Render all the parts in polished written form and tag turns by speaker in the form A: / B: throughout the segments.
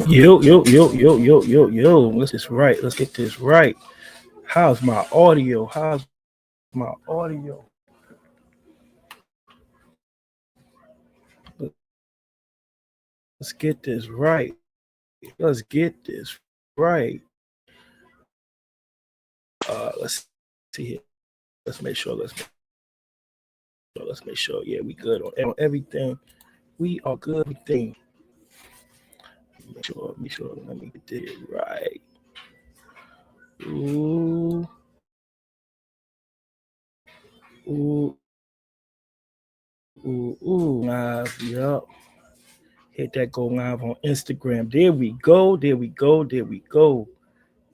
A: Yo. Let's get this right. Let's get this right. How's my audio? How's my audio? Let's get this right. Let's get this right. Let's see here. Let's make sure. Let's make sure. Yeah, we good on everything. We are good. Everything. Make sure. Let me get it right. Ooh. Ooh. Live. Yup. Hit that go live on Instagram. There we go. There we go. There we go.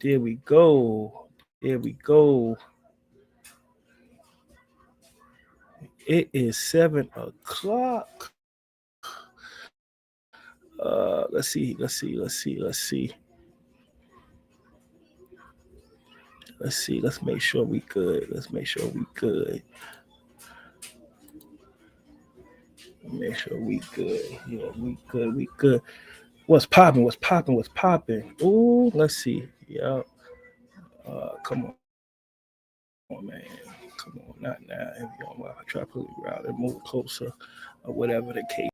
A: There we go. There we go. It is 7 o'clock. Let's see. Let's make sure we good. Make sure we good. Yeah, we good. What's popping? Ooh, let's see. Yeah. Come on, man. Come on, not now. If you don't want to try to pull it around and move closer, or whatever the case.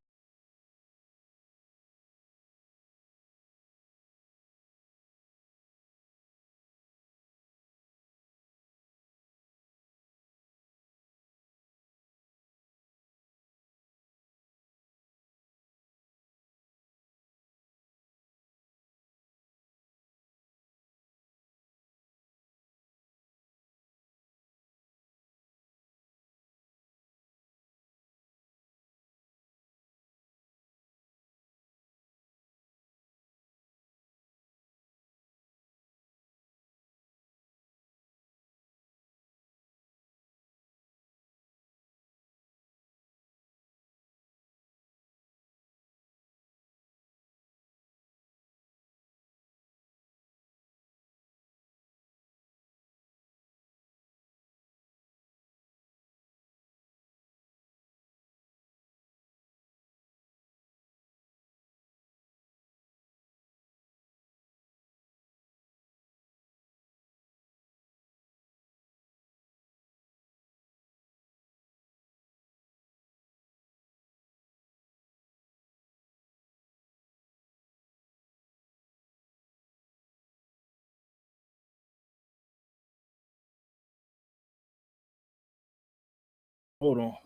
A: Hold on.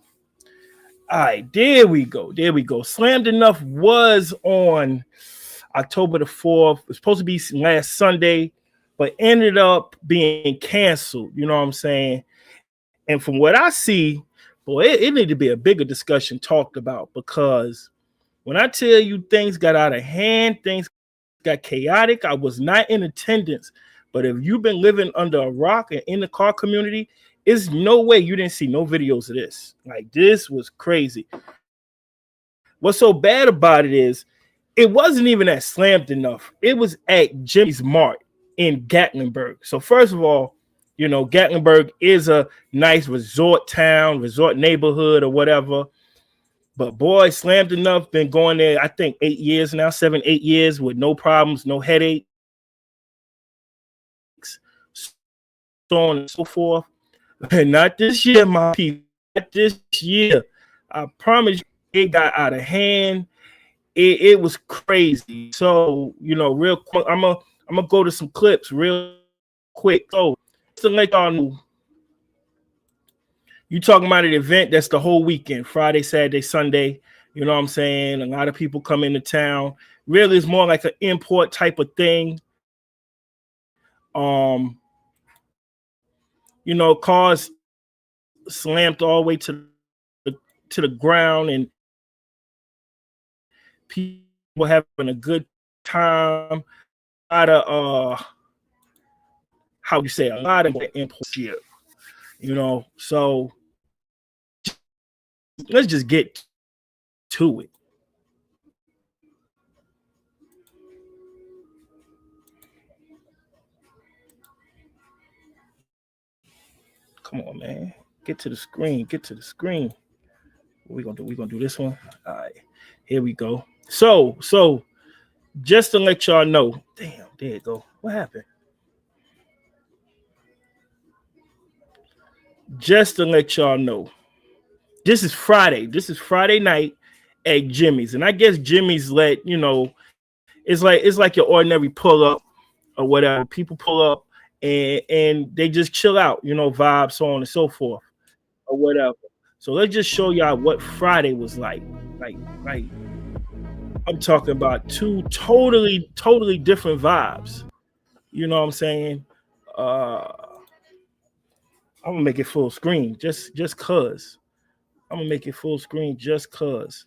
A: All right, there we go. Slammed Enough was on October the 4th. It was supposed to be last Sunday, but ended up being canceled. You know what I'm saying? And from what I see, boy, it needed to be a bigger discussion talked about, because when I tell you things got out of hand, things got chaotic. I was not in attendance, but if you've been living under a rock and in the car community, it's no way you didn't see no videos of this. Like, this was crazy. What's so bad about it is it wasn't even at Slammed Enough. It was at Jimmy's Mart in Gatlinburg. So first of all, you know, Gatlinburg is a nice resort town, resort neighborhood or whatever. But boy, Slammed Enough been going there, I think 8 years now, 7, 8 years with no problems, no headaches, so on and so forth. And not this year, my people. Not this year. I promise you, it got out of hand. It was crazy. So, you know, real quick, I'm gonna go to some clips real quick. So, to let y'all know, you talking about an event that's the whole weekend, Friday, Saturday, Sunday. You know what I'm saying? A lot of people come into town. Really, it's more like an import type of thing. Um, you know, cars slammed all the way to the ground, and people having a good time. A lot of how you say, a lot of imports here. You know, so let's just get to it. Come on, man. Get to the screen. What we gonna do? We gonna do this one. All right. Here we go. So just to let y'all know. Damn, there you go. What happened? Just to let y'all know. This is Friday. This is Friday night at Jimmy's. And I guess Jimmy's let, it's like your ordinary pull up or whatever. People pull up and they just chill out, vibes, so on and so forth, or whatever. So let's just show y'all what Friday was like. Like I'm talking about two totally different vibes. You know what I'm saying? I'm gonna make it full screen just cause. I'm gonna make it full screen just cause.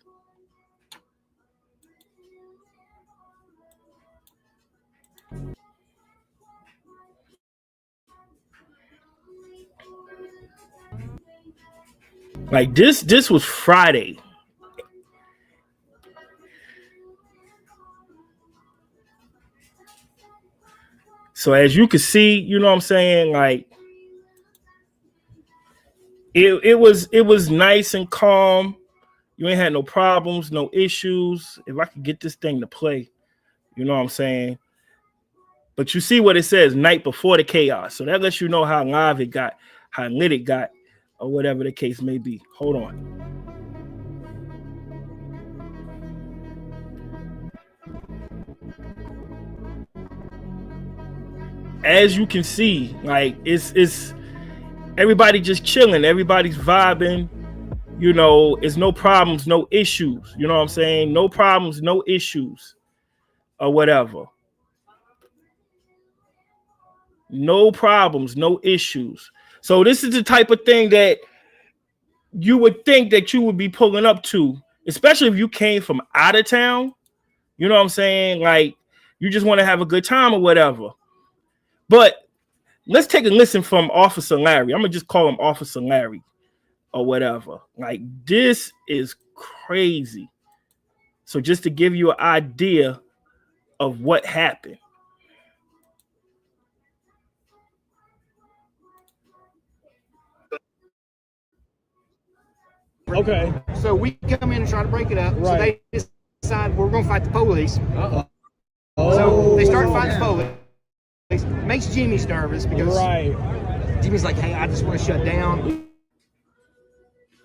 A: Like this was Friday. So as you can see, you know what I'm saying, like it was nice and calm. You ain't had no problems, no issues. If I could get this thing to play, you know what I'm saying? But you see what it says, night before the chaos. So that lets you know how live it got, how lit it got, or whatever the case may be. Hold on. As you can see, like it's everybody just chilling, everybody's vibing, it's no problems, no issues, you know what I'm saying? No problems, no issues, or whatever. No problems, no issues. So this is the type of thing that you would think that you would be pulling up to, especially if you came from out of town. You know what I'm saying? Like you just want to have a good time or whatever. But let's take a listen from Officer Larry. I'm gonna just call him Officer Larry or whatever. Like this is crazy. So just to give you an idea of what happened.
B: Okay.
C: So we come in and try to break it up.
B: Right.
C: So they decide we're going to fight the police.
B: Uh-oh.
C: So they start fighting the police. Makes Jimmy nervous because Jimmy's like, hey, I just want to shut down.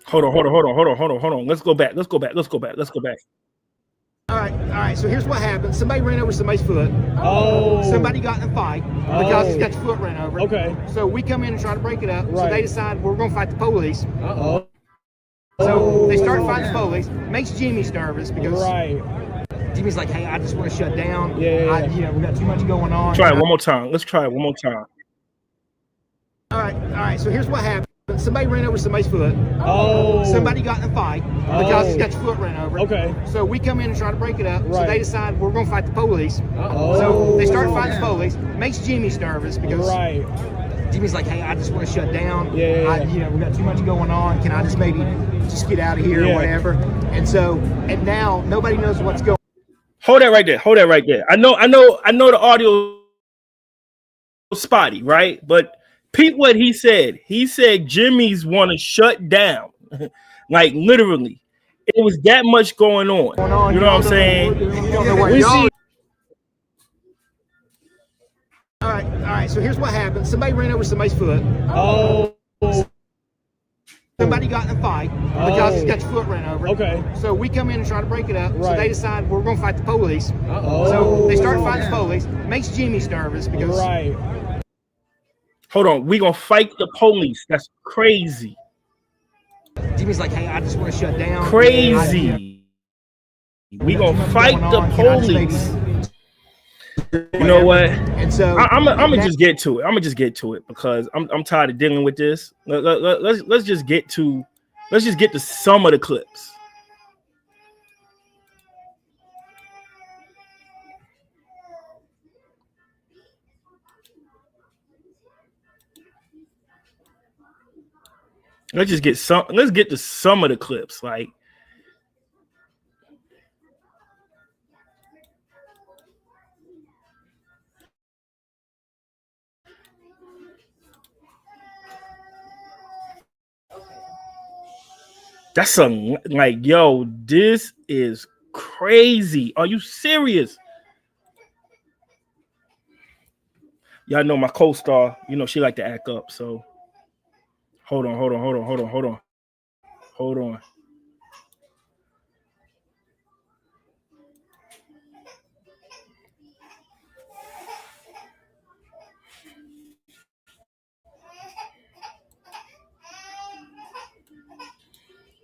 A: Hold on. Let's go back.
C: All right. So here's what happened. Somebody ran over somebody's foot.
B: Oh.
C: Somebody got in a fight because he's got your foot ran over.
B: Okay.
C: So we come in and try to break it up. So they decide we're going to fight the police.
B: Uh-oh.
C: So they start fighting the police. Makes Jimmy nervous because Jimmy's like, hey, I just want to shut down.
B: Yeah.
C: We got too much going on.
A: Try it one more time. Let's try it one more time.
C: All right. So here's what happened. Somebody ran over somebody's foot.
B: Oh.
C: Somebody got in a fight because he's got your foot ran over.
B: Okay.
C: So we come in and try to break it up. So they decide we're going to fight the police.
B: Uh-oh.
C: So they start fighting the police. Makes Jimmy nervous because Jimmy's like, hey, I just want to shut down.
B: Yeah.
C: We got too much going on. Can I just maybe just get out of here or whatever? And now nobody knows what's going on.
A: Hold that right there. I know the audio is spotty, right? But peep what he said. He said Jimmy's want to shut down. Like literally. It was that much going on. You know what I'm saying?
C: We see. All right. So here's what happened. Somebody ran over somebody's foot.
B: Oh.
C: Somebody got in a fight because he's got your foot ran over.
B: Okay.
C: So we come in and try to break it up. So they decide we're going to fight the police.
B: Uh-oh.
C: So they start fighting the police. Makes Jimmy nervous because
A: Hold on, we gonna fight the police. That's crazy.
C: Jimmy's like, hey, I just want to shut down.
A: Crazy. We gonna fight the police. You know what?
C: And so
A: I'm gonna just get to it. Because I'm tired of dealing with this. Let's just get to some of the clips. Let's get to some of the clips. Like that's like, yo, this is crazy. Are you serious? Y'all know my co-star, you know, she like to act up. So hold on.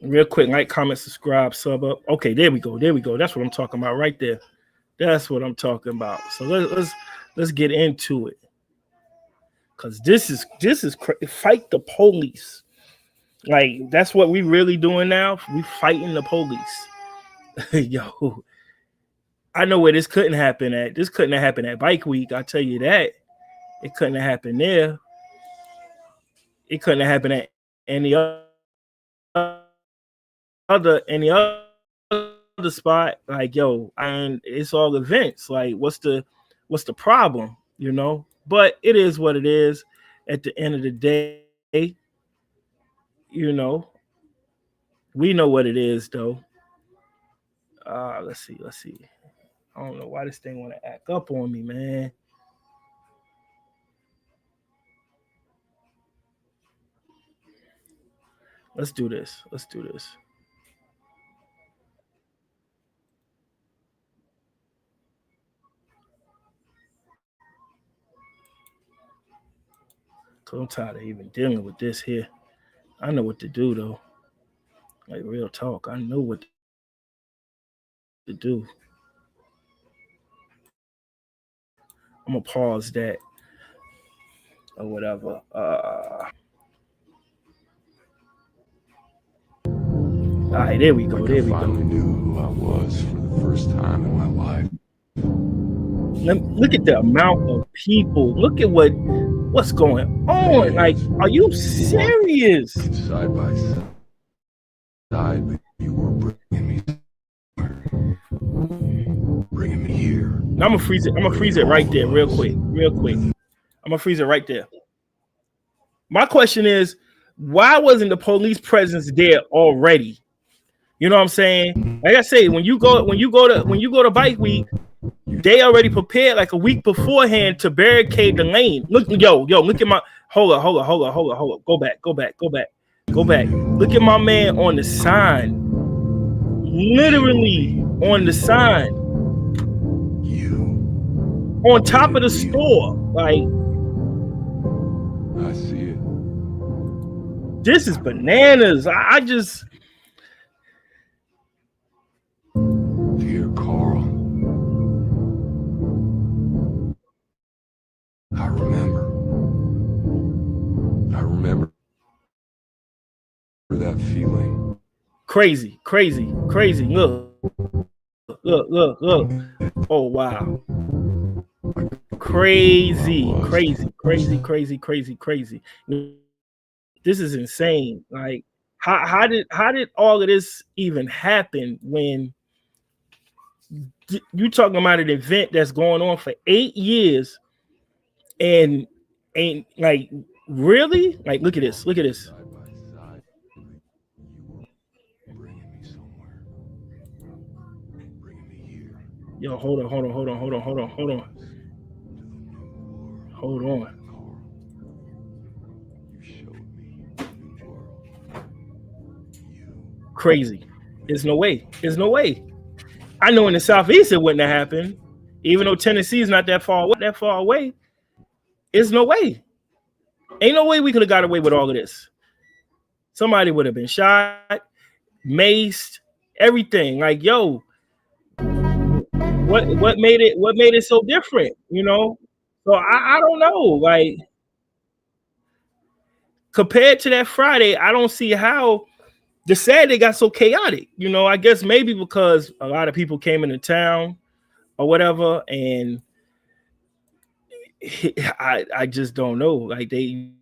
A: Real quick, like, comment, subscribe, sub up. Okay, there we go. That's what I'm talking about right there. That's what I'm talking about. So let's get into it. Cause this is fight the police. Like, that's what we really doing now. We fighting the police. Yo, I know where this couldn't happen at. This couldn't have happened at Bike Week. I'll tell you that. It couldn't have happened there. It couldn't have happened at any other spot. Like, yo, and it's all events. Like, what's the problem? You know? But it is what it is. At the end of the day, you know, we know what it is, though. Let's see. I don't know why this thing want to act up on me, man. Let's do this. Cause I'm tired of even dealing with this here. I know what to do, though. Like, real talk, I know what to do. I'm gonna pause that or whatever. All right, there we go.
D: I finally knew who I was for the first time in my life.
A: Look at the amount of people. Look at what's going on. Like, are you serious?
D: Side by side, but you were bringing me here.
A: Now I'm gonna freeze it right there, real quick. I'm gonna freeze it right there. My question is, why wasn't the police presence there already? You know what I'm saying? Like I say, when you go to Bike Week, they already prepared like a week beforehand to barricade the lane. Look, yo, look at my hold on. Go back. Look at my man on the sign. Literally on the sign. On top of the store. Like,
D: I see it.
A: This is bananas. I just
D: Dear Carl, I remember that feeling.
A: crazy. Look. Oh wow. Crazy. This is insane. Like, how did all of this even happen when you talking about an event that's going on for 8 years and ain't like really? Like, look at this.
D: Side by side, you were bringing me somewhere. Bringing me here.
A: Yo, hold on. Hold on.
D: You showed me a new world.
A: Crazy. There's no way. I know in the Southeast it wouldn't have happened. Even though Tennessee is not that far away. There's no way. Ain't no way we could have got away with all of this. Somebody would have been shot, maced, everything. Like, yo, what made it so different, you know? So I don't know. Like, compared to that Friday, I don't see how the Saturday got so chaotic. You know, I guess maybe because a lot of people came into town or whatever, and I just don't know. Like, they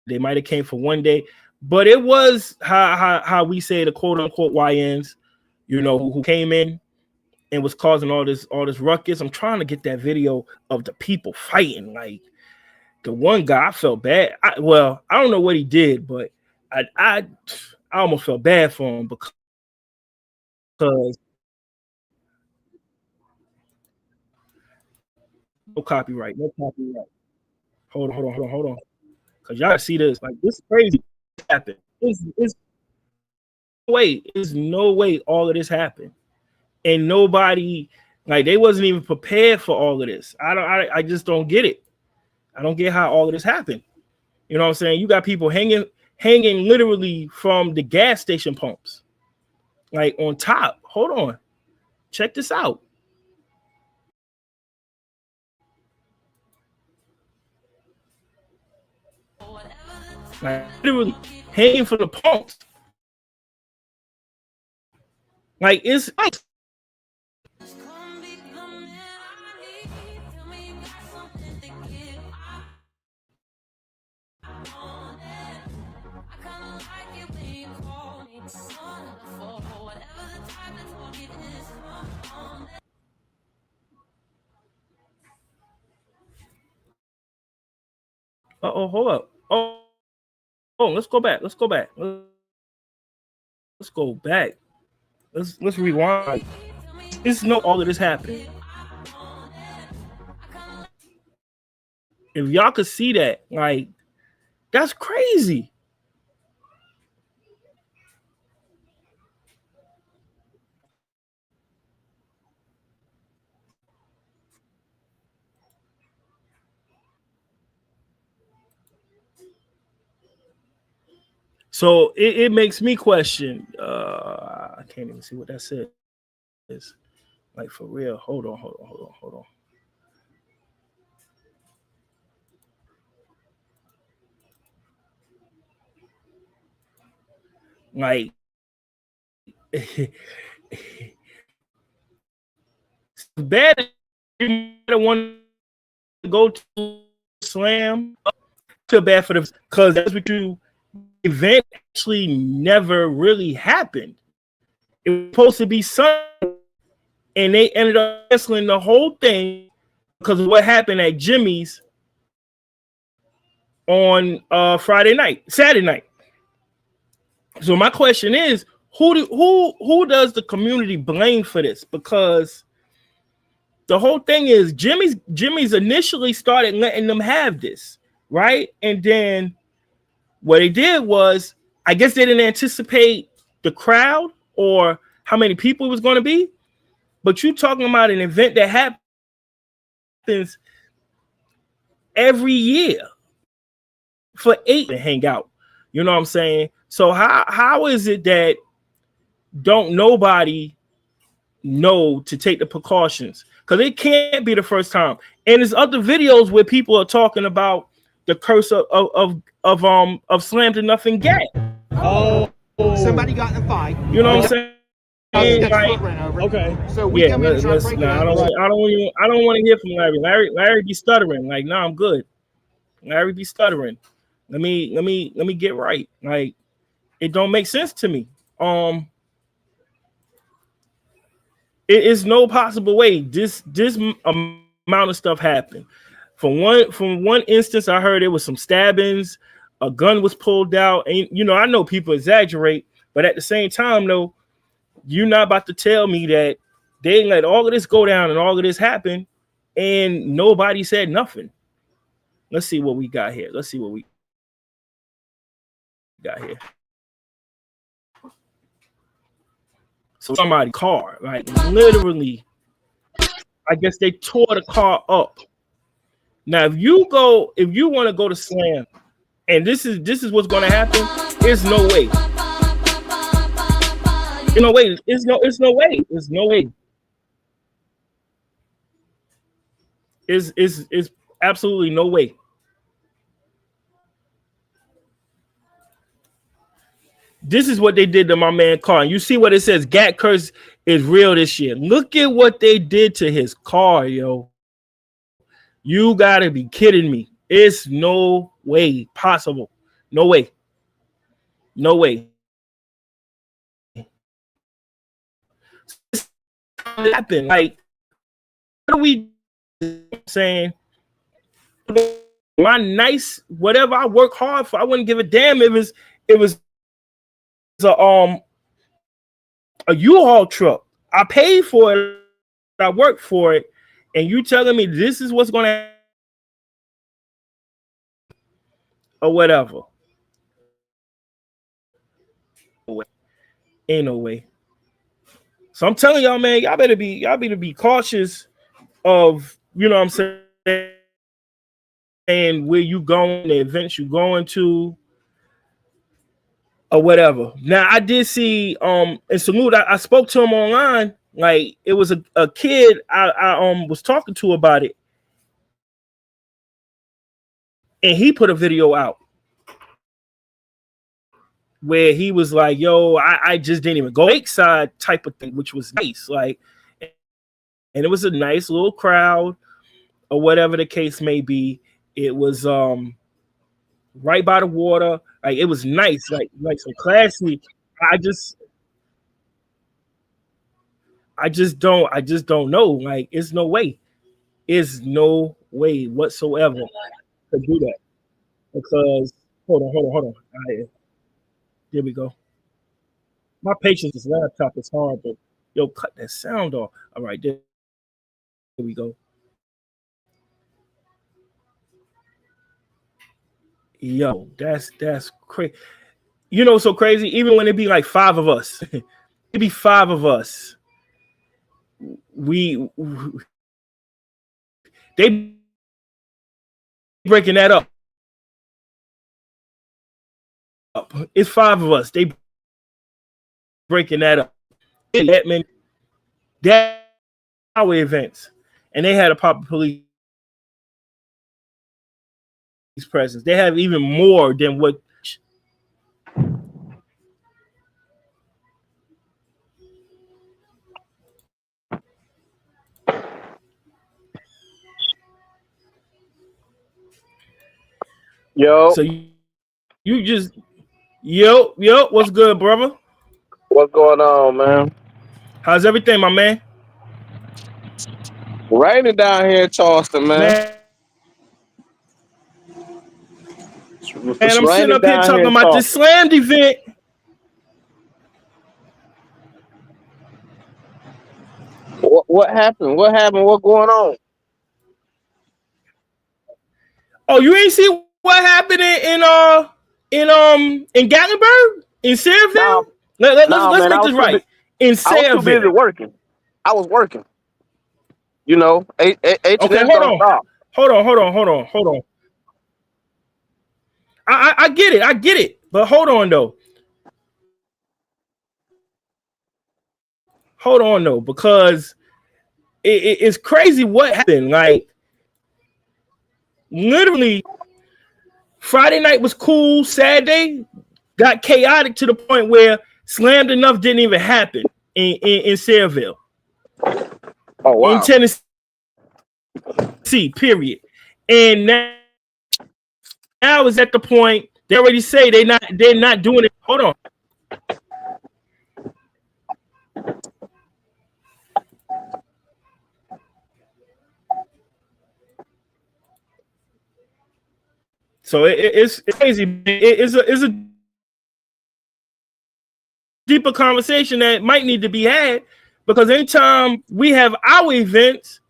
A: might have came for one day, but it was how we say the quote unquote YNs, you know, who came in and was causing all this ruckus. I'm trying to get that video of the people fighting. Like, the one guy, I felt bad. I don't know what he did, but I almost felt bad for him because No copyright. No copyright. Hold on. Cause y'all see this. Like this is crazy. Happened. There's no way all of this happened. And nobody, like they wasn't even prepared for all of this. I just don't get it. I don't get how all of this happened. You know what I'm saying? You got people hanging literally from the gas station pumps. Like on top. Hold on. Check this out. Like literally hanging from the pumps. Like it's hold up. Let's go back. Let's go back. Let's rewind. Just know all of this happened. If y'all could see that, like, that's crazy. So it makes me question. I can't even see what that says. Like for real. Hold on. Like bad you want to go to slam too bad for the because that's what you event actually never really happened. It was supposed to be Sunday, and they ended up canceling the whole thing because of what happened at Jimmy's on Saturday night. So my question is, who does the community blame for this? Because the whole thing is Jimmy's initially started letting them have this, right? And then what they did was, I guess they didn't anticipate the crowd or how many people it was going to be. But you're talking about an event that happens every year for 8 to hang out. You know what I'm saying? So how is it that don't nobody know to take the precautions? Because it can't be the first time. And there's other videos where people are talking about the curse of slammedenuff and gat.
C: Oh, somebody got in a fight.
A: You know what I'm saying?
C: Like,
B: okay.
C: So we come in and try to break it
A: I don't want to hear from Larry. Larry be stuttering. Like, I'm good. Larry be stuttering. Let me get right. Like, it don't make sense to me. It is no possible way this amount of stuff happened. From one instance, I heard it was some stabbings, a gun was pulled out, and I know people exaggerate, but at the same time, though, you're not about to tell me that they let all of this go down and all of this happen, and nobody said nothing. Let's see what we got here. So somebody's car, like literally, I guess they tore the car up. Now, if you want to go to slam, and this is what's going to happen, there's no way. No way. There's no way. Is absolutely no way. This is what they did to my man car. And you see what it says, Gat curse is real this year. Look at what they did to his car, yo. You gotta be kidding me. It's no way possible. No way. This happened. Like, what are we saying? My nice whatever I work hard for, I wouldn't give a damn if it was a U-Haul truck. I paid for it, I worked for it, and you telling me this is what's going to or whatever. Ain't no way. So I'm telling y'all, man, y'all better be cautious of, you know what I'm saying, and where you going, the events you going to, or whatever. Now I did see and salute. I spoke to him online. Like it was a kid I was talking to about it, and he put a video out where he was like, yo, I just didn't even go lakeside type of thing, which was nice. Like, and it was a nice little crowd or whatever the case may be. It was right by the water. Like it was nice, like so classy. I just don't know. Like it's no way. It's no way whatsoever to do that. Because hold on. All right, there we go. My patience, this laptop is hard, but yo, cut that sound off. All right, there we go. Yo, that's crazy. You know, so crazy. Even when it be like 5 of us, it be 5 of us. They breaking that up. It's 5 of us. They breaking that up. That our events, and they had a pop police presence. They have even more than what.
E: Yo,
A: So you just yo, what's good, brother?
E: what's going on, man?
A: How's everything, my man?
E: Raining down here in Charleston, man.
A: And
E: It's
A: I'm sitting
E: raining
A: up here
E: down
A: talking
E: here in
A: about this
E: Charleston.
A: slammed event.
E: What happened? What happened? What's going on?
A: Oh, you ain't see what happened in Gatlinburg, in
E: Nah,
A: Sayreville?
E: nah,
A: Let's
E: man.
A: make this right. In
E: I was too busy
A: Sayreville.
E: working. I was working. You know,
A: Okay,
E: H&S don't stop.
A: hold on. I get it. But hold on though. Because it's crazy what happened. Like literally, Friday night was cool. Saturday got chaotic to the point where slammed enough didn't even happen in Sayreville,
E: Oh
A: in
E: wow.
A: Tennessee. Period. And now is at the point they already say they're not doing it. Hold on. So it's crazy. It's a deeper conversation that might need to be had, because anytime we have our events,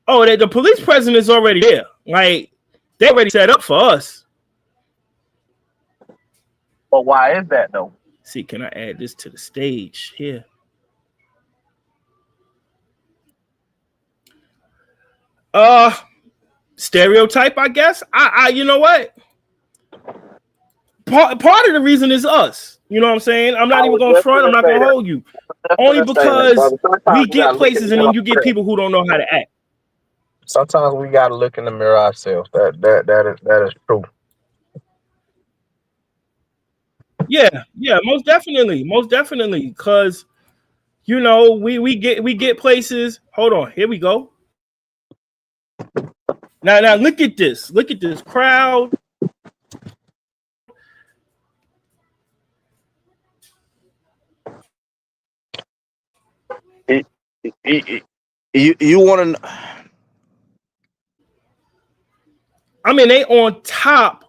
A: the police presence is already there. Like they already set up for us.
E: But why is that though?
A: See, can I add this to the stage here? Stereotype, I guess. I you know what? Part of the reason is us. You know what I'm saying? I'm not even going to front. I'm not going to hold you. Only because we get places and then you get people who don't know how to act.
E: Sometimes we gotta look in the mirror ourselves. That is true.
A: Yeah, most definitely. Because you know, we get places. Hold on, here we go. Now look at this. Look at this crowd.
E: You want to?
A: I mean, they on top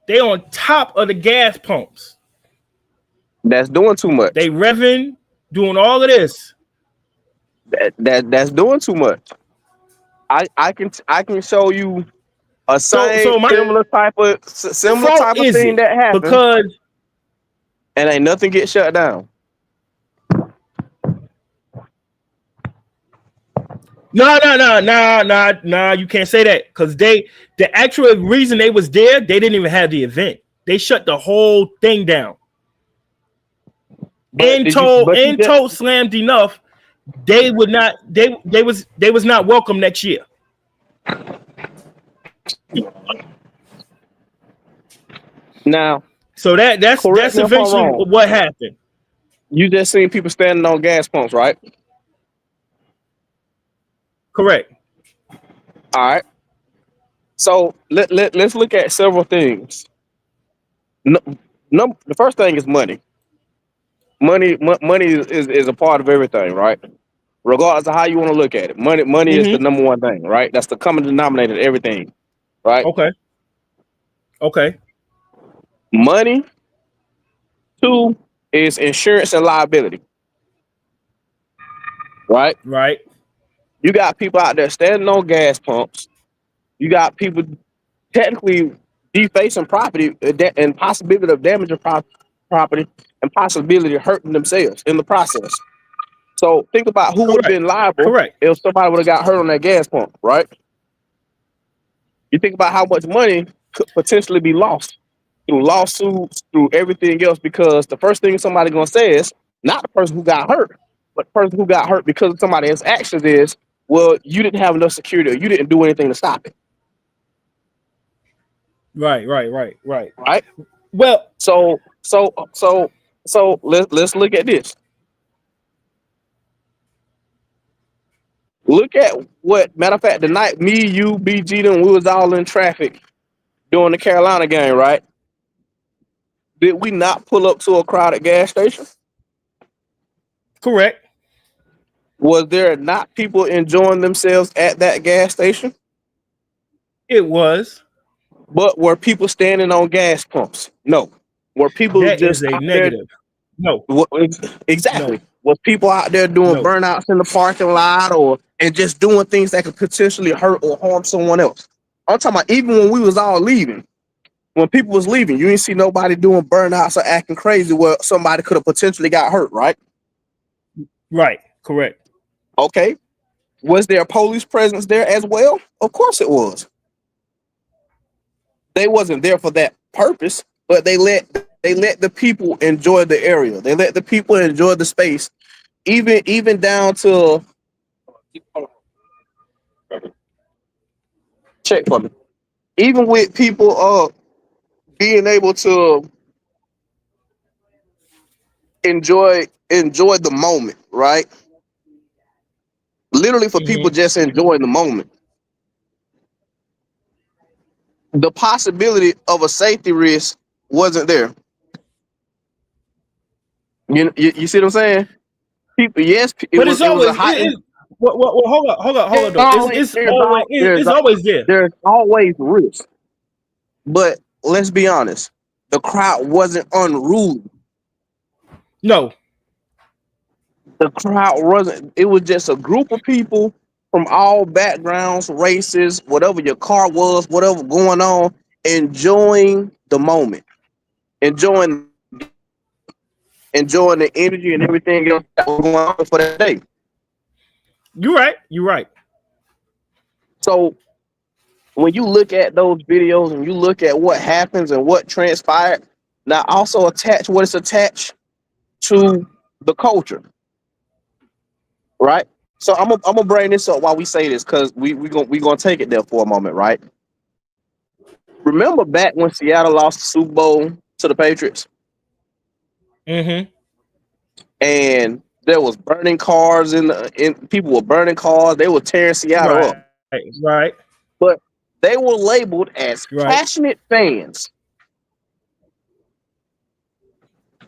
A: of the gas pumps.
E: That's doing too much.
A: They revving, doing all of this.
E: That's doing too much. I can show you a
A: So my
E: similar type of
A: fault is
E: thing
A: it?
E: that happened,
A: Because
E: and ain't nothing get shut down.
A: no, you can't say that because the actual reason they was there, they didn't even have the event. They shut the whole thing down
E: But you
A: and
E: just
A: told Slammed Enough they would not they was not welcome next year.
E: now
A: So that's
E: correct me if I'm
A: eventually
E: wrong.
A: what happened.
E: You just seen people standing on gas pumps, right?
A: Correct.
E: All right. So let's look at several things. No, the first thing is money. Money is a part of everything, right? Regardless of how you want to look at it. Money is the
A: Mm-hmm.
E: number one thing, right? That's the common denominator of everything, right?
A: Okay. Okay.
E: Money. Two is insurance and liability, right?
A: Right.
E: You got people out there standing on gas pumps. You got people technically defacing property and possibility of damaging property and possibility of hurting themselves in the process. So think about who would have
A: Correct.
E: been liable
A: Correct.
E: if somebody would have got hurt on that gas pump, right? You think about how much money could potentially be lost through lawsuits, through everything else, because the first thing somebody gonna say is not the person who got hurt, but the person who got hurt because of somebody else's actions is, well, you didn't have enough security or you didn't do anything to stop it.
A: Right.
E: Right?
A: Well,
E: So let's look at this. Look at what matter of fact, the night me, you, BG, and we was all in traffic during the Carolina game, right? Did we not pull up to a crowded gas station?
A: correct.
E: Was there not people enjoying themselves at that gas station?
A: It was.
E: But were people standing on gas pumps? No. Were people
A: That is
E: just
A: a
E: out there?
A: negative. No.
E: Exactly.
A: No.
E: Was people out there doing
A: No.
E: burnouts in the parking lot and just doing things that could potentially hurt or harm someone else? I'm talking about even when we was all leaving, when people was leaving, you didn't see nobody doing burnouts or acting crazy where somebody could have potentially got hurt, right?
A: Right. Correct.
E: Okay. Was there a police presence there as well? Of course it was. They wasn't there for that purpose, but they let the people enjoy the area. They let the people enjoy the space, even down to check for me. Even with people being able to enjoy the moment, right? Literally for people
A: Mm-hmm.
E: just enjoying the moment. The possibility of a safety risk wasn't there. You see what I'm saying? People, yes,
A: But it's
E: it was a
A: always
E: high.
A: well, hold on though. It's always there.
E: There's always risk. But let's be honest, the crowd wasn't unruly.
A: No.
E: The crowd wasn't. It was just a group of people from all backgrounds, races, whatever your car was, whatever going on, enjoying the moment, enjoying the energy and everything else that was going on for that day.
A: You're right. You're right.
E: So when you look at those videos and you look at what happens and what transpired, now also attach what is attached to the culture, right? So I'm gonna bring this up while we say this because we gonna take it there for a moment, right? Remember back when Seattle lost the Super Bowl to the Patriots,
A: Mm-hmm.
E: and there was burning cars in people were burning cars. They were tearing Seattle up,
A: Right. Right.
E: but they were labeled as
A: Right.
E: passionate fans.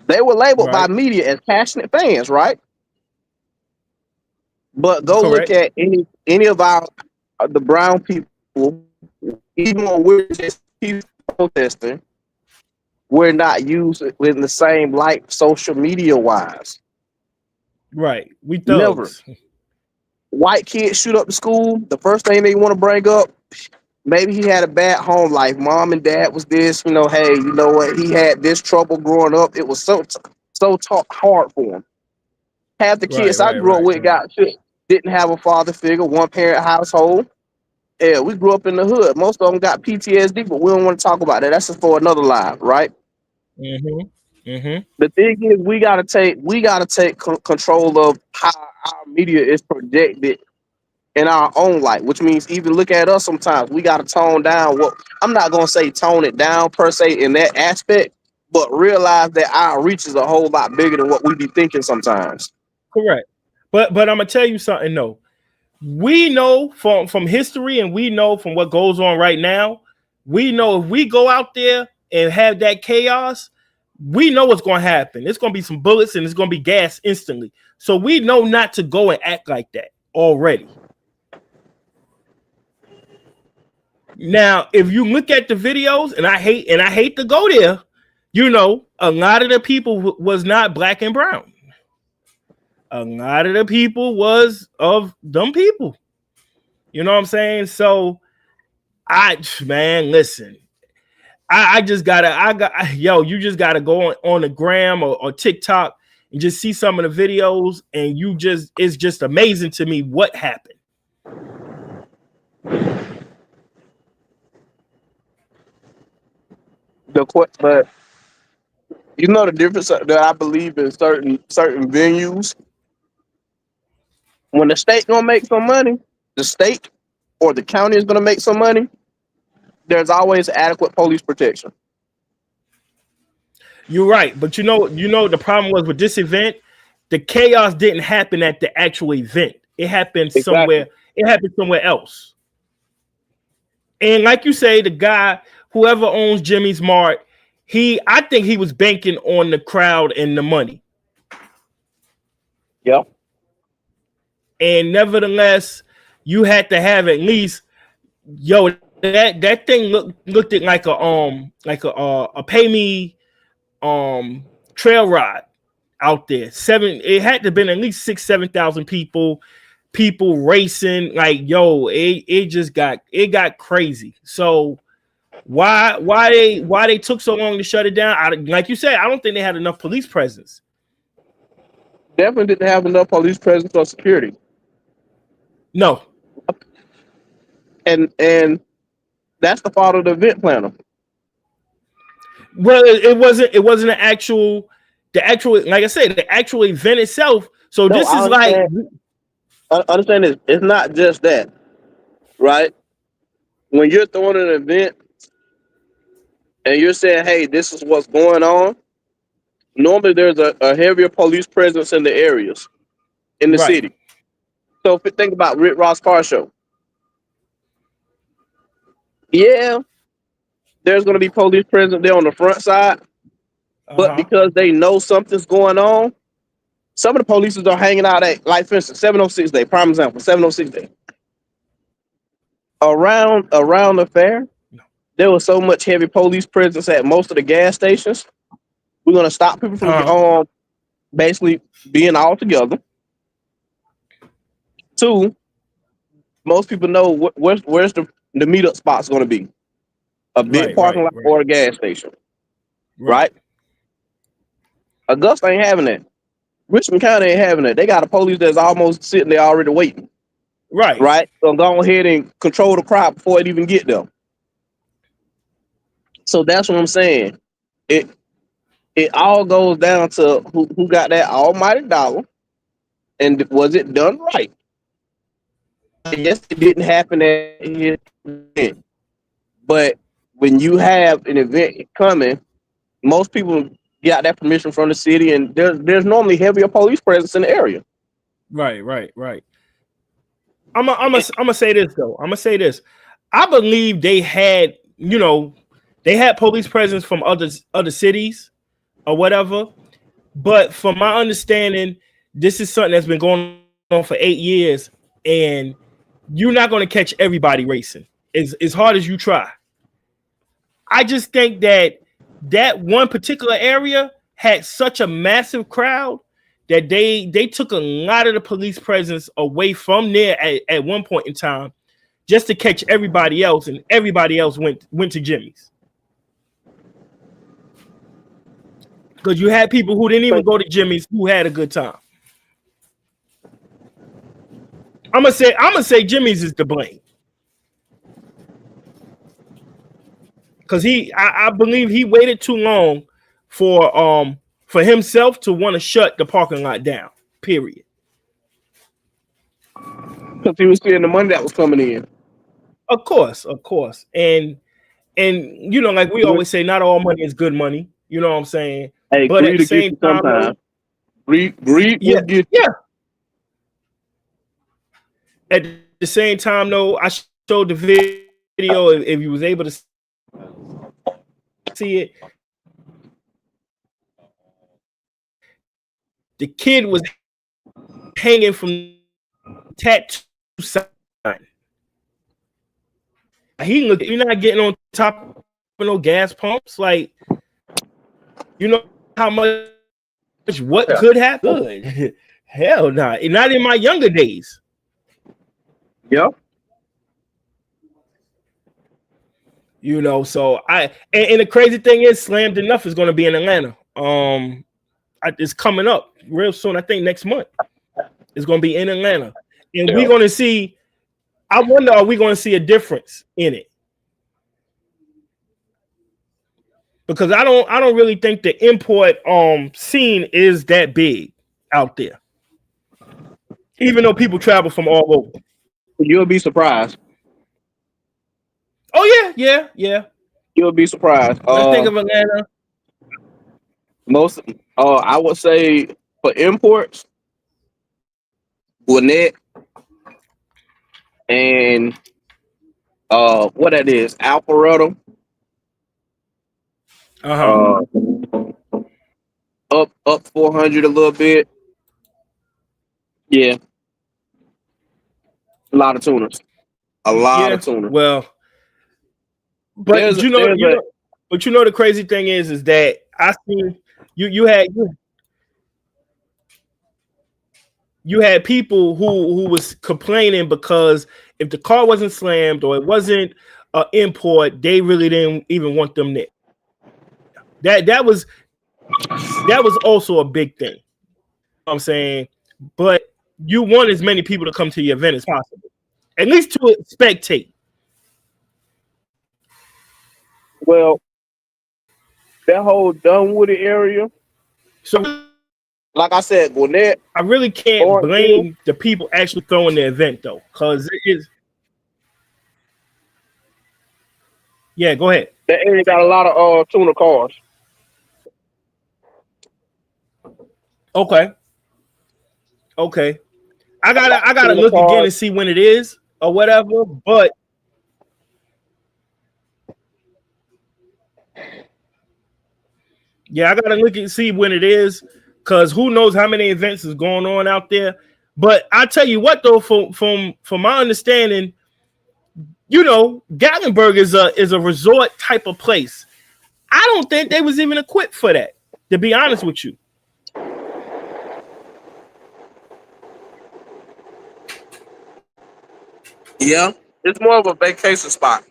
E: They were labeled by
A: Right.
E: media as passionate fans, right? But go look
A: Correct.
E: at any of our the brown people, even when we're just people protesting, we're not used in the same light social media wise.
A: Right. We
E: Never.
A: thugs.
E: white kids shoot up the school, the first thing they want to bring up, maybe he had a bad home life. Mom and dad was this, hey, you know what? He had this trouble growing up. It was hard for him. Half the kids I grew up with didn't have a father figure, one parent household. Yeah, we grew up in the hood. Most of them got PTSD, but we don't want to talk about that. That's just for another live, right? The thing is, we gotta take control of how our media is projected in our own light, which means even look at us sometimes. We gotta tone down what I'm not gonna say tone it down per se in that aspect, but realize that our reach is a whole lot bigger than what we be thinking sometimes.
A: Correct. But I'm gonna tell you something though. We know from history and we know from what goes on right now, we know if we go out there and have that chaos, we know what's going to happen. It's going to be some bullets and it's going to be gas instantly. So we know not to go and act like that already. Now, if you look at the videos, and I hate to go there, a lot of the people was not black and brown. A lot of the people was of them people. You know what I'm saying? So listen, you just gotta go on the gram or TikTok and just see some of the videos, and it's just amazing to me what happened.
E: But you know the difference that I believe in certain venues. When the state gonna make some money, the state or the county is gonna make some money, there's always adequate police protection.
A: You're right, but the problem was with this event, the chaos didn't happen at the actual event. It happened somewhere. It happened somewhere else. And like you say, the guy, whoever owns Jimmy's Mart, I think he was banking on the crowd and the money.
E: Yep. And
A: nevertheless, you had to have at least, that thing looked like a pay me trail ride out there. It had to have been at least 6,000-7,000 people racing. Like, it got crazy. So why they took so long to shut it down? Like you said, I don't think they had enough police presence.
E: Definitely didn't have enough police presence or security.
A: No.
E: And that's the fault of the event planner.
A: Well, it wasn't the actual, like I said, the actual event itself. So no, this is
E: understand this. It's not just that, right? When you're throwing an event and you're saying, hey, this is what's going on, normally there's a heavier police presence in the areas, in the city. So if you think about Rick Ross Car Show, yeah, there's going to be police present there on the front side, but because they know something's going on, some of the police are hanging out at, like for instance, 706 Day, prime example, 706 Day. Around the fair, there was so much heavy police presence at most of the gas stations. We're going to stop people from basically being all together. 2, most people know where's the meetup spot's going to be. A big parking lot or a gas station. Right? Augusta ain't having that. Richmond County ain't having that. They got a police that's almost sitting there already waiting. Right? So go ahead and control the crowd before it even get there. So that's what I'm saying. It all goes down to who got that almighty dollar, and was it done right? Yes, it didn't happen at his event. But when you have an event coming, most people got that permission from the city, and there's normally heavier police presence in the area.
A: Right. I'm gonna say this though. I believe they had police presence from other cities or whatever. But from my understanding, this is something that's been going on for 8 years, and you're not going to catch everybody racing as hard as you try. I just think that one particular area had such a massive crowd that they took a lot of the police presence away from there at one point in time just to catch everybody else, and everybody else went to Jimmy's. Because you had people who didn't even go to Jimmy's who had a good time. I'm gonna say Jimmy's is to blame. Because I believe he waited too long for himself to want to shut the parking lot down. Period.
E: Because he was seeing the money that was coming in.
A: Of course. And you know, like we always say, not all money is good money. You know what I'm saying?
E: Hey,
A: but at the same time,
E: greed
A: yeah,
E: will get
A: yeah. At the same time, though, I showed the video if you was able to see it. The kid was hanging from tattoo sign. He look, you're not getting on top of no gas pumps. Like, you know how much what could happen? Good. Hell no. Not in my younger days.
E: Yep.
A: You know, so and the crazy thing is slammedenuff is going to be in Atlanta. It's coming up real soon. I think next month it's going to be in Atlanta, and we're going to see. I wonder, are we going to see a difference in it? Because I don't really think the import scene is that big out there, even though people travel from all over.
E: You'll be surprised.
A: Oh yeah.
E: You'll be surprised.
A: When I think of Atlanta,
E: most I would say for imports, Gwinnett and what that is, Alpharetta. Up 400 a little bit. Yeah. A lot of tuners. A lot of tuners.
A: Well, but you know the crazy thing is that I seen you had people who was complaining because if the car wasn't slammed or it wasn't an import, they really didn't even want them there. That was also a big thing. You know what I'm saying, but you want as many people to come to your event as possible, at least to spectate.
E: Well, that whole Dunwoody area.
A: So,
E: like I said, Gwinnett.
A: I really can't blame the people actually throwing the event though, because it is. Yeah, go ahead.
E: That area got a lot of tuner cars.
A: Okay. I gotta look again and see when it is or whatever, but yeah, I gotta look and see when it is, because who knows how many events is going on out there. But I tell you what though, from my understanding, you know, Gatlinburg is a resort type of place. I don't think they was even equipped for that, to be honest with you.
E: Yeah, it's more of a vacation spot.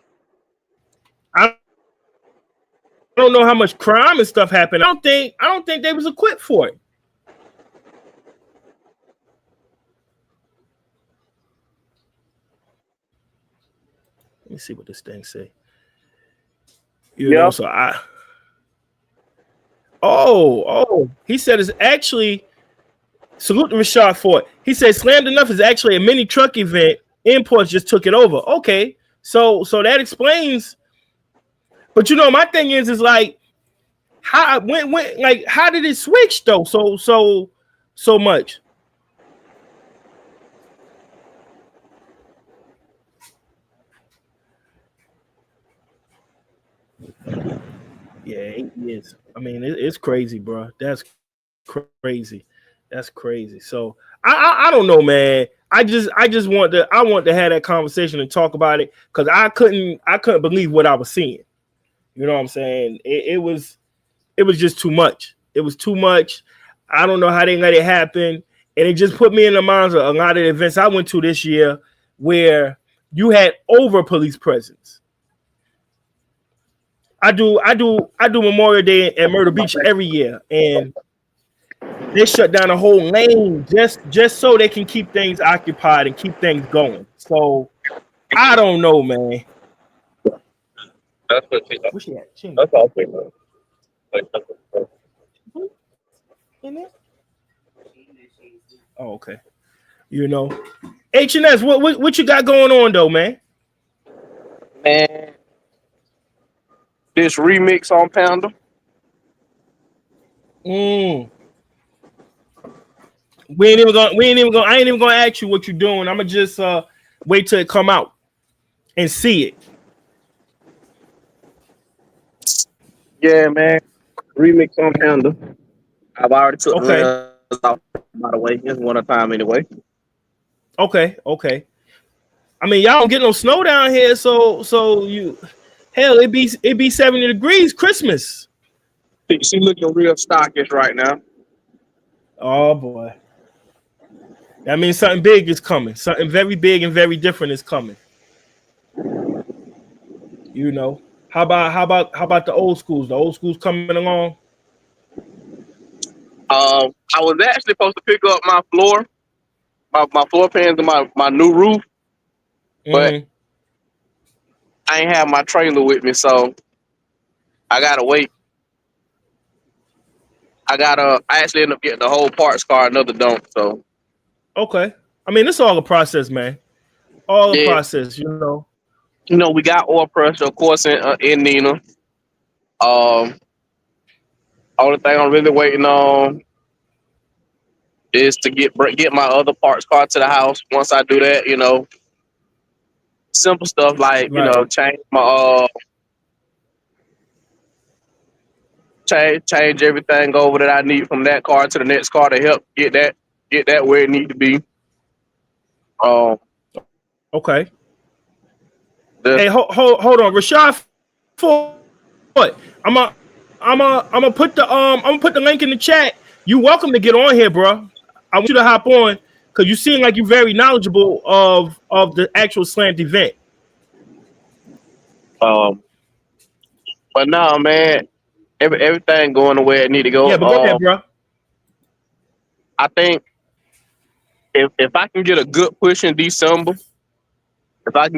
A: I don't know how much crime and stuff happened. I don't think they was equipped for it. Let me see what this thing say. You know, so he said it's actually, salute to Rashad for it. He said slammedenuff is actually a mini truck event. Imports just took it over. Okay, so that explains. But you know, my thing is like, how did it switch though? So much. Yeah, 8 years. I mean, it's crazy, bro. That's crazy. That's crazy. So I don't know, man. I want to have that conversation and talk about it, because I couldn't believe what I was seeing. You know what I'm saying? It was just too much. It was too much. I don't know how they let it happen. And it just put me in the minds of a lot of events I went to this year where you had over police presence. I do Memorial Day at Myrtle Beach every year, and they shut down a whole lane just so they can keep things occupied and keep things going. So I don't know, man.
E: That's what
A: Where's she at?
E: that's all thing, man. Like,
A: In there? Oh, okay. You know, H&S, what you got going on though, man?
E: man, this remix on Panda.
A: We ain't even gonna. I ain't even gonna ask you what you're doing. I'm gonna just wait till it come out and see it.
E: Yeah, man. Remix on Panda. I've already took
A: Okay.
E: the rest off, by the way. It's one at a time anyway.
A: Okay. I mean, y'all don't get no snow down here, so you hell, it be 70 degrees Christmas.
E: She looking real stockish right now.
A: Oh boy. That means something big is coming. Something very big and very different is coming. You know. How about the old schools? The old schools coming along?
E: I was actually supposed to pick up my floor pans and my new roof, but I ain't have my trailer with me, so I gotta wait. I actually end up getting the whole parts car, another dump. So
A: Okay. I mean, it's all a process, man. All a
E: yeah,
A: process, you know.
E: you know, we got oil pressure, of course, in Nina. Only thing I'm really waiting on is to get my other parts car to the house. Once I do that, you know, simple stuff like you know, change my change everything over that I need from that car to the next car to help get that where it need to be.
A: Okay. Hey, hold on, Rashad. For what? I'm gonna put the link in the chat. You welcome to get on here, bro. I want you to hop on because you seem like you're very knowledgeable of the actual slammed event.
E: But no, man, everything going the way it need to go.
A: Yeah, but go ahead, bro.
E: I think if I can get a good push in December, I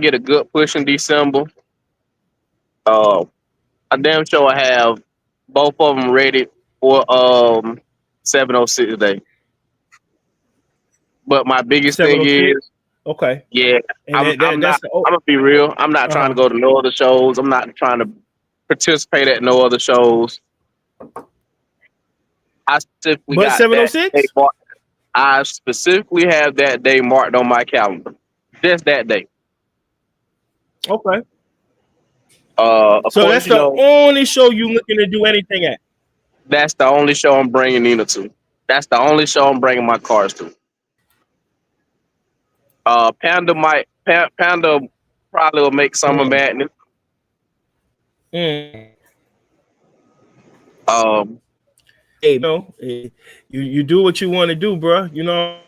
E: damn sure I have both of them ready for 706 day. But my biggest thing is,
A: okay,
E: yeah, I'm gonna be real. I'm not trying to go to no other shows. I'm not trying to participate at no other shows. I specifically
A: but
E: got
A: 706.
E: I specifically have that day marked on my calendar. Just that day.
A: Okay.
E: So
A: that's the only show you looking to do anything at.
E: That's the only show I'm bringing Nina to. That's the only show I'm bringing my cars to. Panda probably will make Summer Madness.
A: Hey, no, you do what you want to do, bro. You know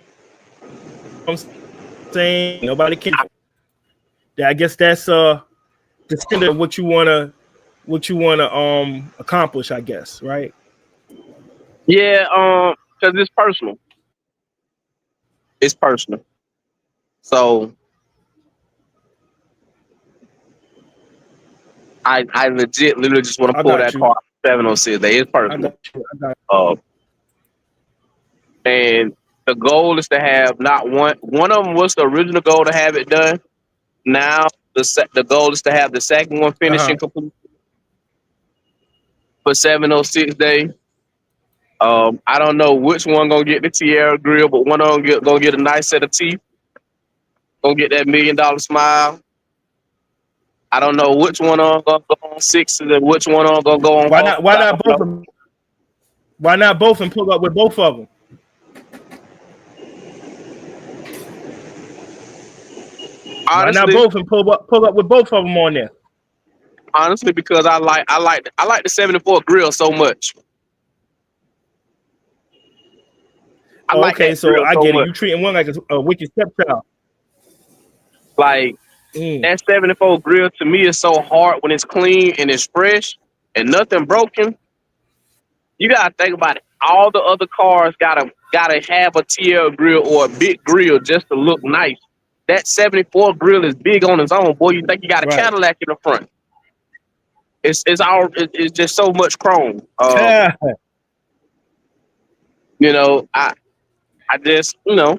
A: what I'm saying? Nobody can. I guess that's the standard of what you wanna accomplish, I guess, right?
E: Yeah, because it's personal. It's personal. So I literally just want to pull that car 706 day. It's personal. And the goal is to have not one of them was the original goal to have it done. Now the goal is to have the second one finishing complete for 706 day. I don't know which one gonna get the Tierra grill, but one of them gonna get a nice set of teeth. Gonna get that $1 million smile. I don't know which one of them gonna go on 6 and then which one of them gonna go on.
A: Why not both of them? Why not both and pull up with both of them? Honestly, why not both and pull up with both of them on there?
E: Honestly, because I like the 74 grill so much. I like
A: Okay,
E: that
A: so
E: grill
A: I
E: so
A: get it.
E: much.
A: You treating one like a wicked stepchild.
E: Like that 74 grill to me is so hard when it's clean and it's fresh and nothing broken. You gotta think about it. All the other cars gotta have a TL grill or a big grill just to look nice. That 74 grill is big on its own, boy. You think you got a
A: Right.
E: Cadillac in the front? It's just so much chrome. You know, I just I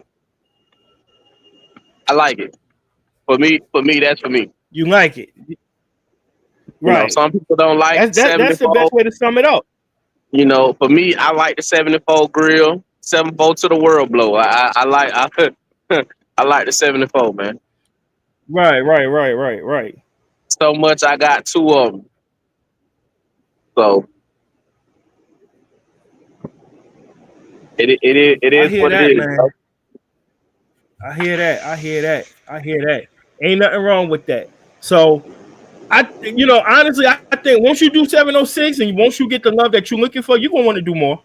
E: like it. For me, that's for me.
A: You like it,
E: You know,
A: right?
E: some people don't like
A: That's the
E: 74.
A: best way to sum it up.
E: You know, for me, I like the 74 grill. 74 to the world blow. I like I like the 74, man.
A: Right.
E: So much I got 2 of them. So it
A: I
E: is
A: hear
E: what it
A: that,
E: is.
A: man. I hear that. Ain't nothing wrong with that. So honestly, I think once you do 706 and once you get the love that you're looking for, you're gonna want to do more.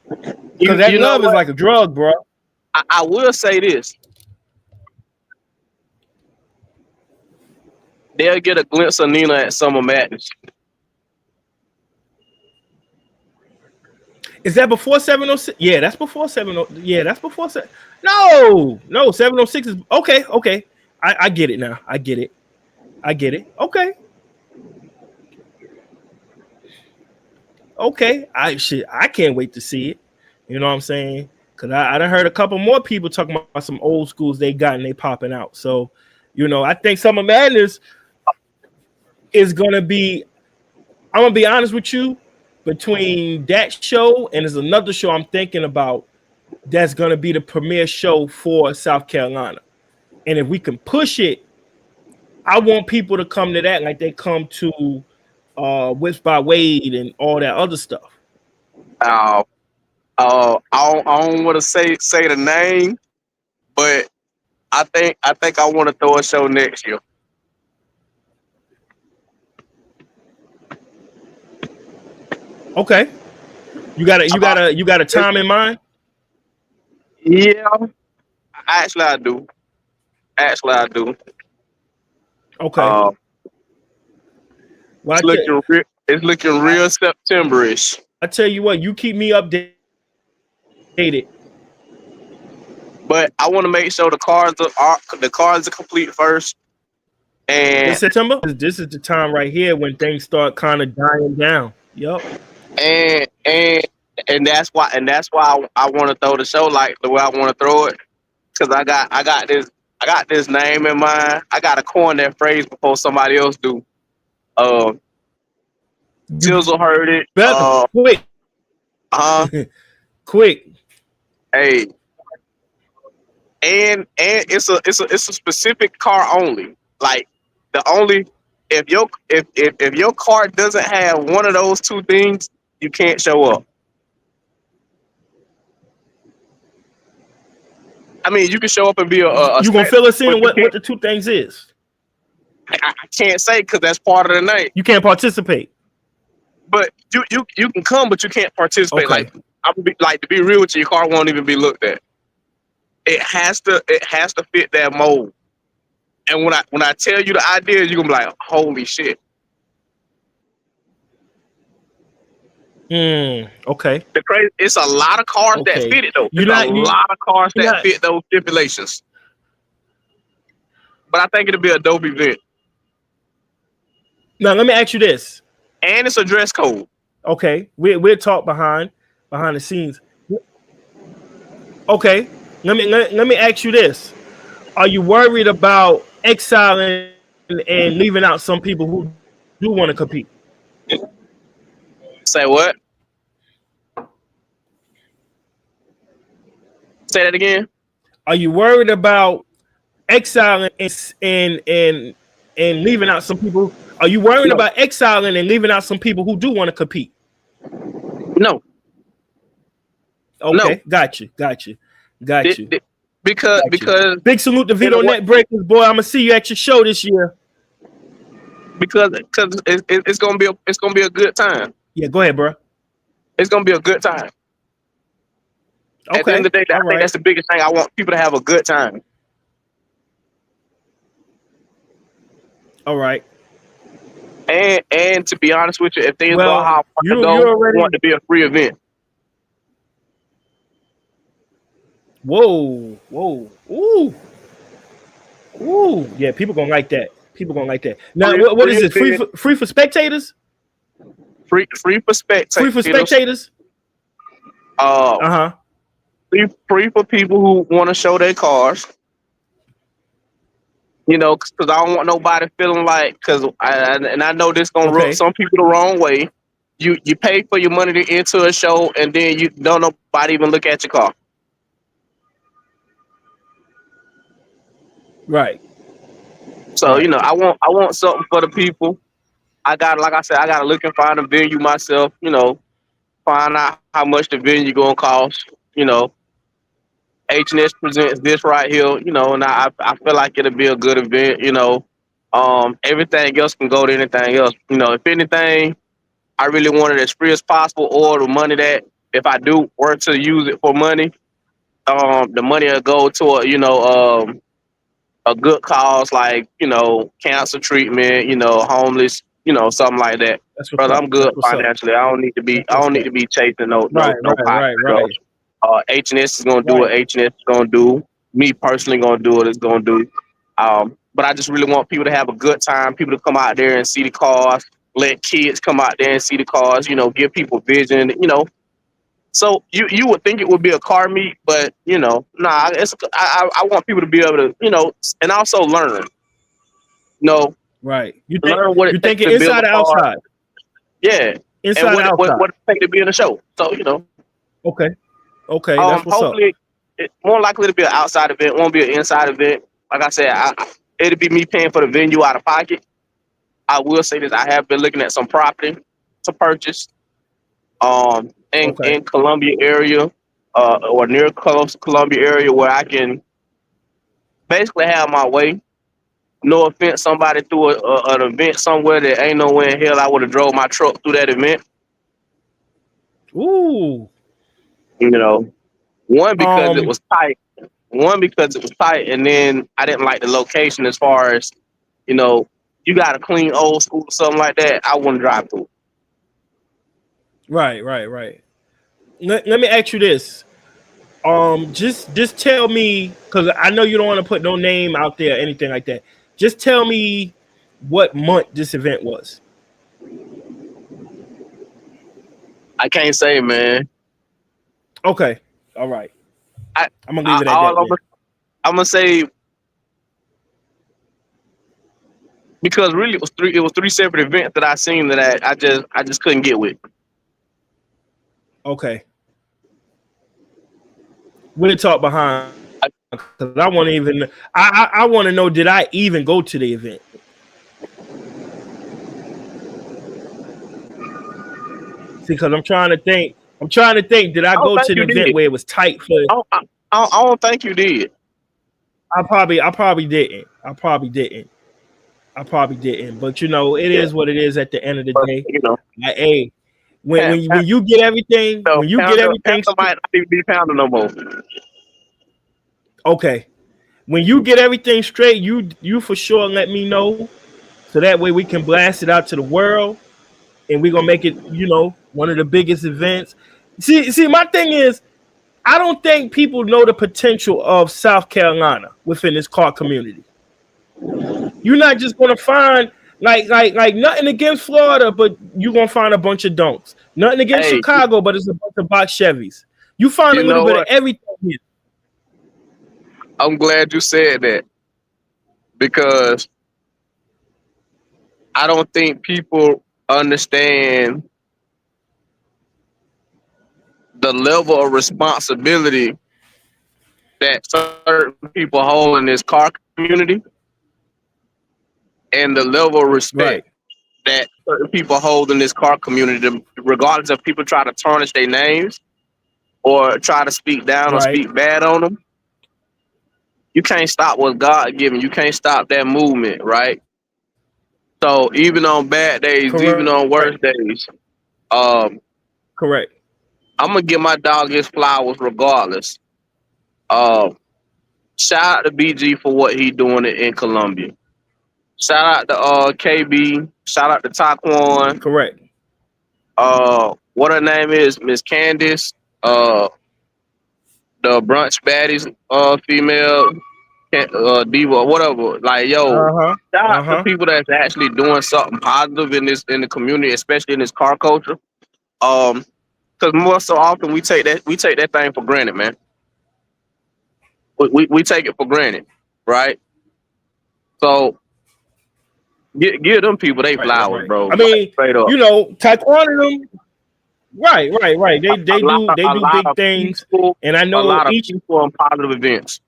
A: Because that
E: You know
A: love is
E: what?
A: like a drug, bro.
E: I will say this. They'll get a glimpse of Nina at Summer Madness.
A: Is that before 706? Yeah, that's before 70. Yeah, that's before 7. No, 706 is okay. I get it now. I get it. Okay. I can't wait to see it. You know what I'm saying? Because I done heard a couple more people talking about some old schools they got and they popping out. So, I think Summer Madness is gonna be. I'm gonna be honest with you. Between that show and there's another show I'm thinking about that's gonna be the premier show for South Carolina. And if we can push it, I want people to come to that like they come to Whips by Wade and all that other stuff.
E: I don't want to say the name, but I think I want to throw a show next year.
A: Okay. You got a time in mind?
E: Yeah, actually I do.
A: Okay. Well,
E: it's looking real September-ish.
A: I tell you what, you keep me updated.
E: But I want to make sure the cards are complete first. And
A: in September, this is the time right here when things start kind of dying down. Yep.
E: And that's why I want to throw the show like the way I want to throw it, because I got this name in mind. I got to coin that phrase before somebody else do. Tizzle heard it.
A: Quick. Quick.
E: Hey. And it's a specific car only. Like if your car doesn't have one of those 2 things, you can't show up. I mean, you can show up and be a
A: you gonna fill us in what the 2 things is?
E: I can't say because that's part of the night.
A: You can't participate.
E: But you can come, but you can't participate.
A: Okay.
E: Like to be real with you, your car won't even be looked at. It has to fit that mold. And when I tell you the idea, you're gonna be like, holy shit.
A: Okay.
E: It's a lot of cars that fit it though. A lot of cars that fit those stipulations. But I think it'll be a dope event.
A: Now let me ask you this.
E: And it's a dress code.
A: Okay. We'll talk behind the scenes. Okay. Let me ask you this. Are you worried about exiling and leaving out some people who do want to compete?
E: Say what? Say that again.
A: Are you worried about exiling and leaving out some people? Are you worried about exiling and leaving out some people who do want to compete?
E: No.
A: Okay,
E: no.
A: Got you.
E: Because
A: big salute to Vito Net Breakers, boy. I'm gonna see you at your show this year.
E: Because it's gonna be a good time.
A: Yeah, go ahead, bro.
E: It's gonna be a good time. At the end of the day, I think that's the biggest thing. I want people to have a good time.
A: All right.
E: And to be honest with you, if things go how I want
A: you
E: to go, I want it to be a free event.
A: Whoa, whoa, ooh, ooh, yeah. People gonna like that. People gonna like that. Now, what is it? Free for spectators?
E: Free for spectators.
A: Free for spectators.
E: Free for people who want to show their cars. You know, because I don't want nobody feeling like, I know this gonna rub some people the wrong way. You pay for your money to enter a show, and then you don't nobody even look at your car.
A: Right.
E: So you know, I want something for the people. Like I said, I gotta look and find a venue myself. You know, find out how much the venue gonna cost. You know, H&S presents this right here, you know, and I feel like it'll be a good event, you know. Everything else can go to anything else. You know, if anything, I really want it as free as possible, or the money that if I do work to use it for money, the money will go to a good cause like, you know, cancer treatment, you know, homeless, you know, something like that. Brother, I'm good financially. I don't need to be chasing no pocket. H&S is gonna do what H&S is gonna do. Me personally gonna do what it's gonna do. But I just really want people to have a good time. People to come out there and see the cars. Let kids come out there and see the cars. You know, give people vision. You know, so you would think it would be a car meet, but you know, nah. I want people to be able to, you know, and also learn. You know,
A: right.
E: Learn what it takes to build
A: inside or outside.
E: Yeah,
A: inside
E: and
A: outside.
E: What it takes to be in a show. So you know.
A: Okay. That's what's
E: hopefully, it's more likely to be an outside event. Won't be an inside event. Like I said, it'll be me paying for the venue out of pocket. I will say this: I have been looking at some property to purchase, in Columbia area, or near Columbia area, where I can basically have my way. No offense, somebody threw an event somewhere that ain't nowhere in hell I would have drove my truck through that event.
A: Ooh.
E: You know. One, because it was tight. And then I didn't like the location as far as, you know, you got a clean old school or something like that. I wouldn't drive through.
A: Right. Let me ask you this. Just tell me, because I know you don't want to put no name out there, anything like that. Just tell me what month this event was.
E: I can't say, man.
A: Okay. All right. I'm gonna leave it at that.
E: I'm gonna say, because really it was three separate events that I seen that I just couldn't get with.
A: Okay. We'll talk behind, because I want to even I want to know, did I even go to the event? See, because I'm trying to think. Did I go to the event where it was tight for?
E: I don't think you did.
A: I probably didn't. But you know, it is what it is at the end of the day.
E: You know,
A: hey, when you get everything,
E: Panther might not be Pounder no more.
A: Okay, when you get everything straight, you for sure let me know, so that way we can blast it out to the world, and we're gonna make it, you know, one of the biggest events. See, my thing is, I don't think people know the potential of South Carolina within this car community. You're not just gonna find like nothing against Florida, but you're gonna find a bunch of donks. Nothing against Chicago, but it's a bunch of box Chevys. You find a little bit of everything here.
E: I'm glad you said that, because I don't think people understand the level of responsibility that certain people hold in this car community, and the level of respect that certain people hold in this car community, regardless of people try to tarnish their names or try to speak down or speak bad on them. You can't stop what God given. You can't stop that movement, right? So even on bad days, even on worse days,
A: correct.
E: I'm gonna give my dog his flowers regardless. Shout out to BG for what he doing in Colombia. Shout out to KB. Shout out to Taquan.
A: Correct.
E: What her name is, Miss Candice. The brunch baddies, female, diva, whatever. Like, yo, shout out to people that's actually doing something positive in the community, especially in this car culture. Because more so often we take that thing for granted, man. We take it for granted, right? So give them people they flowers, bro.
A: I mean,
E: straight up.
A: you know, Taekwondo and them. Right. They do big things, and I know
E: a lot of
A: each
E: people on positive events.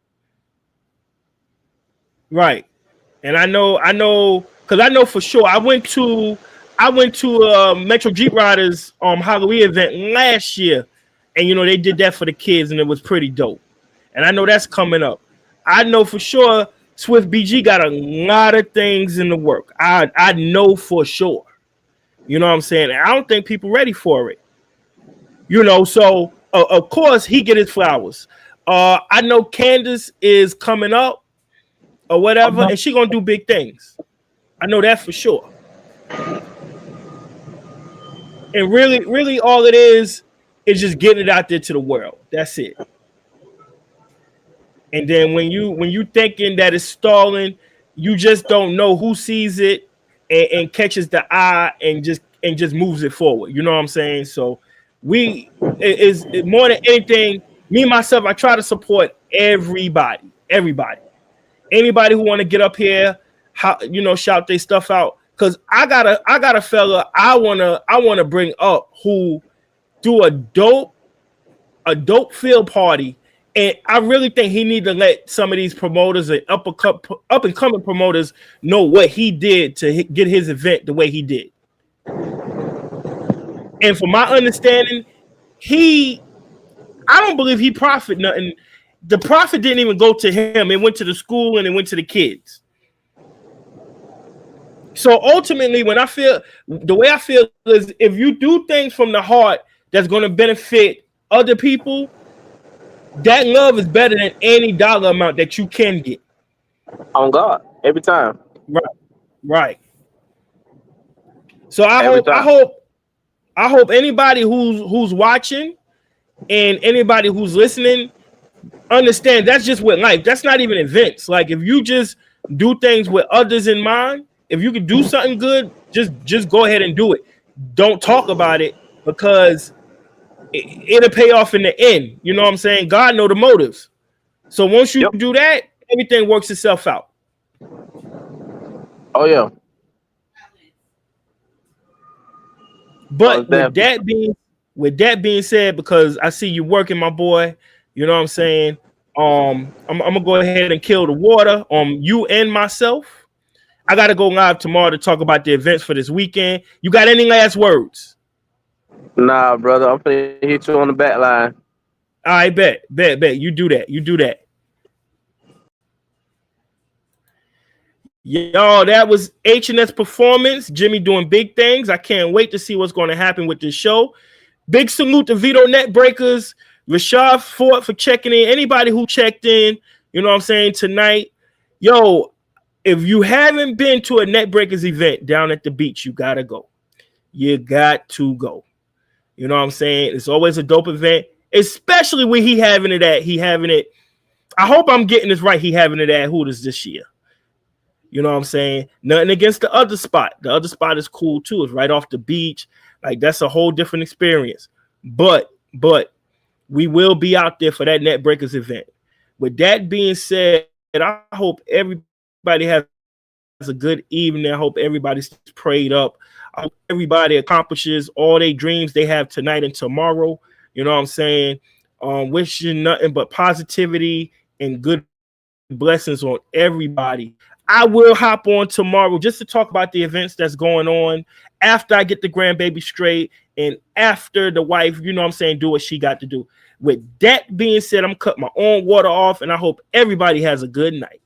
A: Right, and I know because I know for sure. I went to Metro Jeep Riders Halloween event last year, and you know they did that for the kids, and it was pretty dope. And I know that's coming up. I know for sure Swift BG got a lot of things in the work. I know for sure. You know what I'm saying? And I don't think people ready for it. You know, so of course he get his flowers. I know Candace is coming up or whatever, and she gonna do big things. I know that for sure. And really, all it is just getting it out there to the world. That's it. And then when you thinking that it's stalling, you just don't know who sees it and catches the eye and just moves it forward. You know what I'm saying? So is more than anything, me myself, I try to support everybody. Anybody who want to get up here, shout their stuff out. Cause I got a fella I wanna bring up who do a dope field party, and I really think he need to let some of these promoters and up and coming promoters know what he did to get his event the way he did. And from my understanding, I don't believe he profit nothing. The profit didn't even go to him. It went to the school and it went to the kids. So ultimately, the way I feel is if you do things from the heart that's going to benefit other people, that love is better than any dollar amount that you can get.
E: On God, every time.
A: Right. So I hope anybody who's watching and anybody who's listening understand that's just with life. That's not even events. Like if you just do things with others in mind, if you can do something good, just go ahead and do it. Don't talk about it because it'll pay off in the end. You know what I'm saying? God know the motives. So once you do that, everything works itself out.
E: Oh yeah.
A: But with that being said, because I see you working, my boy, you know what I'm saying? I'm gonna go ahead and kill the water on you and myself. I gotta go live tomorrow to talk about the events for this weekend. You got any last words?
E: Nah, brother. I'm gonna hit you on the back line.
A: I bet. You do that. Yo, that was H&S Performance. Jimmy doing big things. I can't wait to see what's going to happen with this show. Big salute to Vito Netbreakers, Rashad Ford for checking in. Anybody who checked in, you know what I'm saying, tonight. Yo, if you haven't been to a Netbreakers event down at the beach, you got to go. You got to go. You know what I'm saying? It's always a dope event, especially when he having it. I hope I'm getting this right. He having it at Hooters this year. You know what I'm saying? Nothing against the other spot. The other spot is cool too. It's right off the beach. Like that's a whole different experience. But we will be out there for that Netbreakers event. With that being said, I hope everybody has a good evening. I hope everybody's prayed up. I hope everybody accomplishes all their dreams they have tonight and tomorrow. You know what I'm saying? Wishing nothing but positivity and good blessings on everybody. I will hop on tomorrow just to talk about the events that's going on after I get the grandbaby straight and after the wife, you know what I'm saying, do what she got to do. With that being said, I'm cutting my own water off and I hope everybody has a good night.